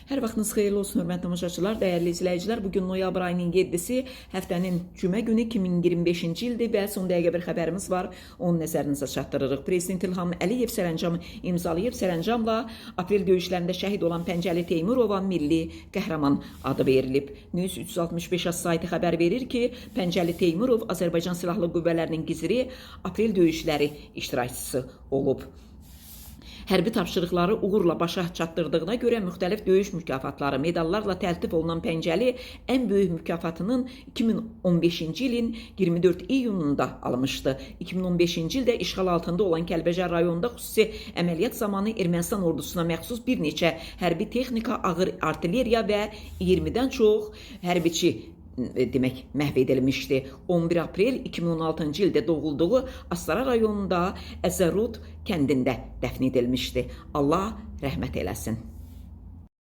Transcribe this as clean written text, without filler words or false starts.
Hər vaxtınız xeyirli olsun, hörmətli tamaşaçılar, dəyərli izləyicilər. Bugün noyabr ayının 7-si, həftənin cümə günü 2025-ci ildir və son dəqiqə bir xəbərimiz var. Onu nəzərinizə çatdırırıq. Prezident İlham Əliyev sərəncam imzalayıb. Sərəncamla aprel döyüşlərində şəhid olan Pəncəli Teymurova milli qəhrəman adı verilib. News 365 saytı xəbər verir ki, Pəncəli Teymurov Azərbaycan Silahlı Qüvvələrinin gizri aprel döyüşləri iştirakçısı olub. Hərbi tapşırıqları uğurla başa çatdırdığına görə müxtəlif döyüş mükafatları, medallarla təltif olunan Pəncəli ən böyük mükafatının 2015-ci ilin 24 iyununda almışdı. 2015-ci ildə işğal altında olan Kəlbəcər rayonunda xüsusi əməliyyat zamanı Ermənistan ordusuna məxsus bir neçə hərbi texnika, ağır artilleriya və 20-dən çox hərbiçi məhv edilmişdi. 11 aprel 2016-cı ildə doğulduğu Astara rayonunda Əzərud kəndində dəfn edilmişdi. Allah rəhmət eləsin.